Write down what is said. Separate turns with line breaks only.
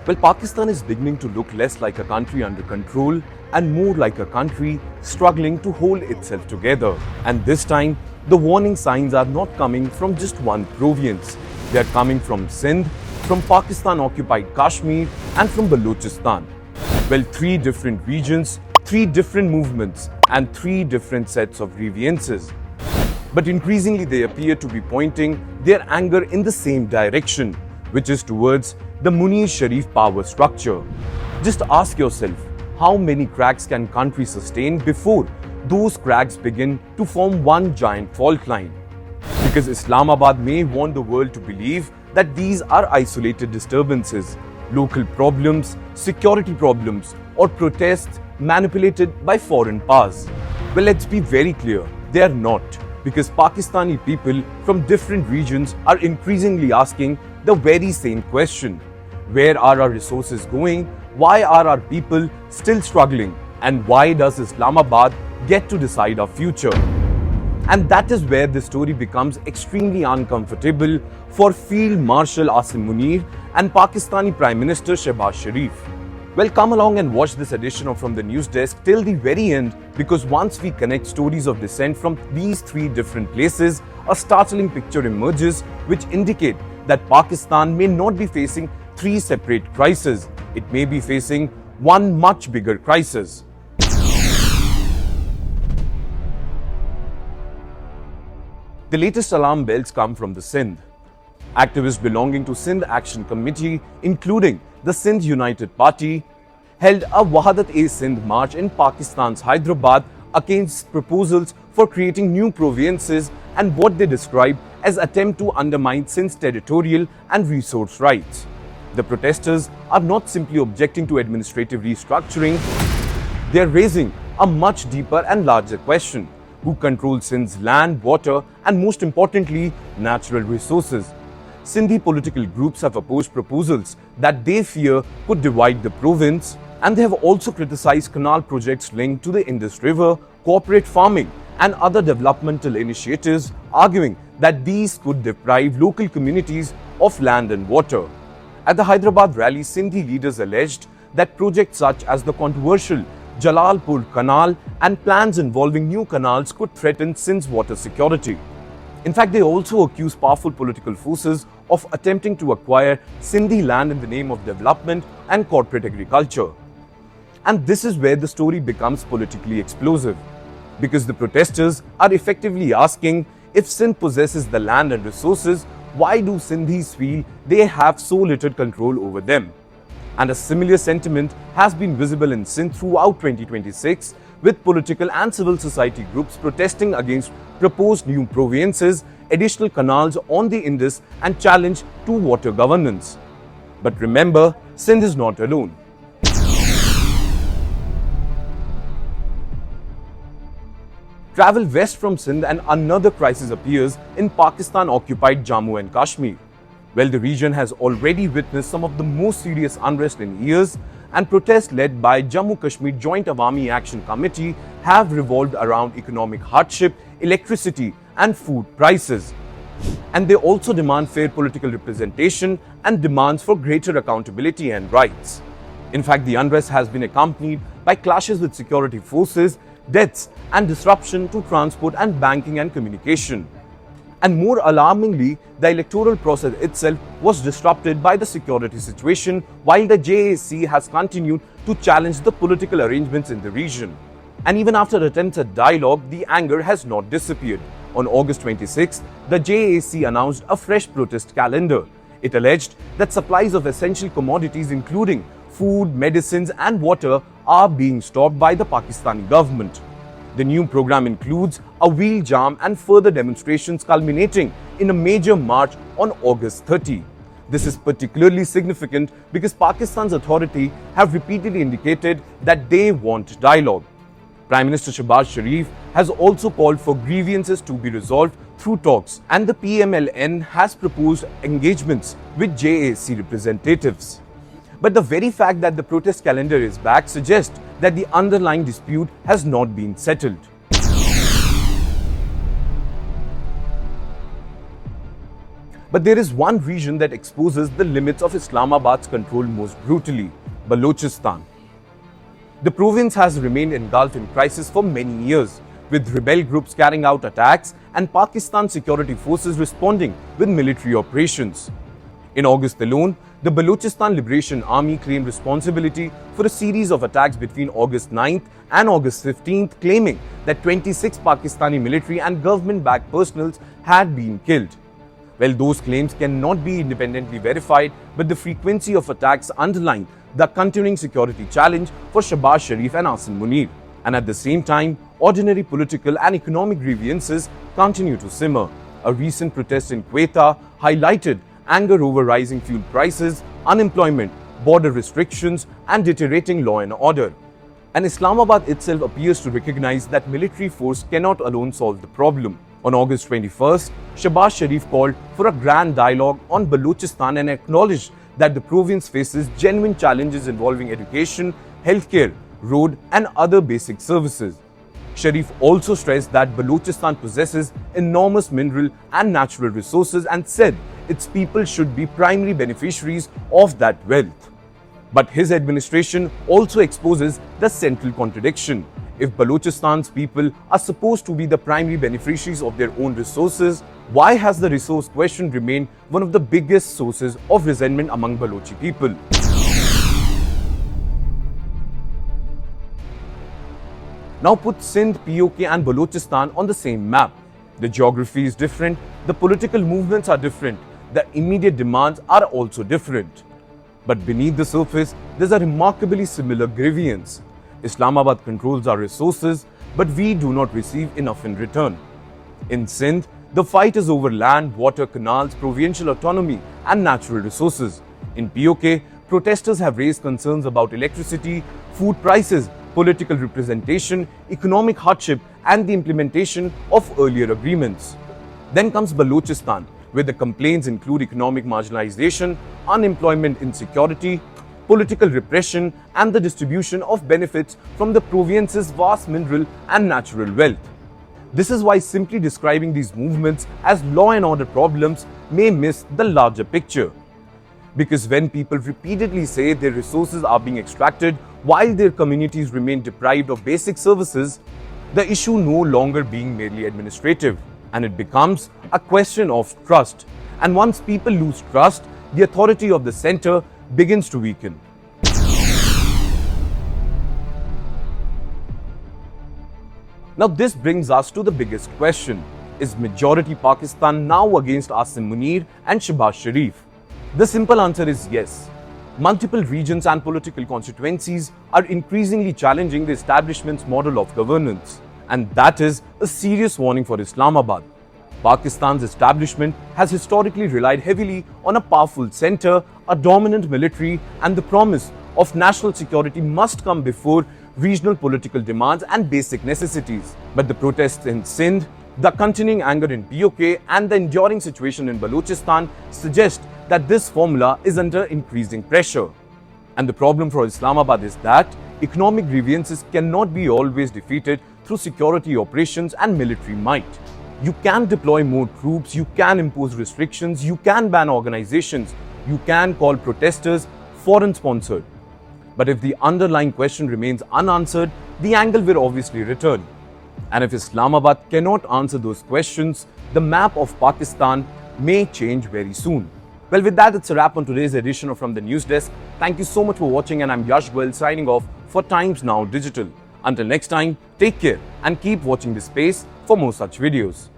Well, Pakistan is beginning to look less like a country under control and more like a country struggling to hold itself together. And this time, the warning signs are not coming from just one province. They are coming from Sindh, from Pakistan-occupied Kashmir, and from Balochistan. Well, three different regions, three different movements, and three different sets of grievances. But increasingly, they appear to be pointing their anger in the same direction, which is towards the Munir Sharif power structure. Just ask yourself, how many cracks can country sustain before those cracks begin to form one giant fault line? Because Islamabad may want the world to believe that these are isolated disturbances, local problems, security problems, or protests manipulated by foreign powers. Well, let's be very clear, they are not. Because Pakistani people from different regions are increasingly asking the very same question. Where are our resources going? Why are our people still struggling? And why does Islamabad get to decide our future? And that is where the story becomes extremely uncomfortable for Field Marshal Asim Munir and Pakistani Prime Minister Shehbaz Sharif. Well, come along and watch this edition of From the News Desk till the very end, because once we connect stories of dissent from these three different places, a startling picture emerges which indicate that Pakistan may not be facing three separate crises. It may be facing one much bigger crisis. The latest alarm bells come from the Sindh. Activists belonging to Sindh Action Committee, including the Sindh United Party, held a Wahadat-e-Sindh march in Pakistan's Hyderabad against proposals for creating new provinces and what they describe as attempt to undermine Sindh's territorial and resource rights. The protesters are not simply objecting to administrative restructuring, they are raising a much deeper and larger question: who controls Sindh's land, water, and most importantly, natural resources? Sindhi political groups have opposed proposals that they fear could divide the province, and they have also criticized canal projects linked to the Indus River, corporate farming, and other developmental initiatives, arguing that these could deprive local communities of land and water. At the Hyderabad rally, Sindhi leaders alleged that projects such as the controversial Jalalpur Canal and plans involving new canals could threaten Sindh's water security. In fact, they also accused powerful political forces of attempting to acquire Sindhi land in the name of development and corporate agriculture. And this is where the story becomes politically explosive, because the protesters are effectively asking, if Sindh possesses the land and resources, why do Sindhis feel they have so little control over them? And a similar sentiment has been visible in Sindh throughout 2026, with political and civil society groups protesting against proposed new provinces, additional canals on the Indus, and challenge to water governance. But remember, Sindh is not alone. Travel west from Sindh and another crisis appears in Pakistan-occupied Jammu and Kashmir. Well, the region has already witnessed some of the most serious unrest in years, and protests led by Jammu Kashmir Joint Awami Action Committee have revolved around economic hardship, electricity, and food prices. And they also demand fair political representation and demands for greater accountability and rights. In fact, the unrest has been accompanied by clashes with security forces, deaths, and disruption to transport and banking and communication. And more alarmingly, the electoral process itself was disrupted by the security situation, while the JAC has continued to challenge the political arrangements in the region. And even after attempts at dialogue, the anger has not disappeared. On August 26, the JAC announced a fresh protest calendar. It alleged that supplies of essential commodities including food, medicines, and water are being stopped by the Pakistani government. The new program includes a wheel jam and further demonstrations culminating in a major march on August 30. This is particularly significant because Pakistan's authorities have repeatedly indicated that they want dialogue. Prime Minister Shehbaz Sharif has also called for grievances to be resolved through talks, and the PMLN has proposed engagements with JAC representatives. But the very fact that the protest calendar is back suggests that the underlying dispute has not been settled. But there is one region that exposes the limits of Islamabad's control most brutally: Balochistan. The province has remained engulfed in crisis for many years, with rebel groups carrying out attacks and Pakistan security forces responding with military operations. In August alone, the Balochistan Liberation Army claimed responsibility for a series of attacks between August 9th and August 15th, claiming that 26 Pakistani military and government-backed personnel had been killed. Well, those claims cannot be independently verified, but the frequency of attacks underline the continuing security challenge for Shahbaz Sharif and Asim Munir. And at the same time, ordinary political and economic grievances continue to simmer. A recent protest in Quetta highlighted anger over rising fuel prices, unemployment, border restrictions, and deteriorating law and order. And Islamabad itself appears to recognize that military force cannot alone solve the problem. On August 21st, Shahbaz Sharif called for a grand dialogue on Balochistan and acknowledged that the province faces genuine challenges involving education, healthcare, road, and other basic services. Sharif also stressed that Balochistan possesses enormous mineral and natural resources and said its people should be primary beneficiaries of that wealth. But his administration also exposes the central contradiction. If Balochistan's people are supposed to be the primary beneficiaries of their own resources, why has the resource question remained one of the biggest sources of resentment among Balochi people? Now put Sindh, PoK and Balochistan on the same map. The geography is different, the political movements are different, the immediate demands are also different. But beneath the surface, there's a remarkably similar grievance. Islamabad controls our resources, but we do not receive enough in return. In Sindh, the fight is over land, water, canals, provincial autonomy, and natural resources. In PoK, protesters have raised concerns about electricity, food prices, political representation, economic hardship, and the implementation of earlier agreements. Then comes Balochistan, where the complaints include economic marginalization, unemployment, insecurity, political repression, and the distribution of benefits from the province's vast mineral and natural wealth. This is why simply describing these movements as law and order problems may miss the larger picture. Because when people repeatedly say their resources are being extracted while their communities remain deprived of basic services, the issue no longer being merely administrative, and it becomes a question of trust. And once people lose trust, the authority of the center begins to weaken. Now this brings us to the biggest question. Is majority Pakistan now against Asim Munir and Shahbaz Sharif? The simple answer is yes. Multiple regions and political constituencies are increasingly challenging the establishment's model of governance. And that is a serious warning for Islamabad. Pakistan's establishment has historically relied heavily on a powerful center, a dominant military, and the promise of national security must come before regional political demands and basic necessities. But the protests in Sindh, the continuing anger in PoK, and the enduring situation in Balochistan suggest that this formula is under increasing pressure. And the problem for Islamabad is that economic grievances cannot be always defeated through security operations and military might. You can deploy more troops, you can impose restrictions, you can ban organizations, you can call protesters foreign-sponsored. But if the underlying question remains unanswered, the anger will obviously return. And if Islamabad cannot answer those questions, the map of Pakistan may change very soon. Well, with that, it's a wrap on today's edition of From the News Desk. Thank you so much for watching, and I'm Yash Goel signing off for Times Now Digital. Until next time, take care and keep watching this space for more such videos.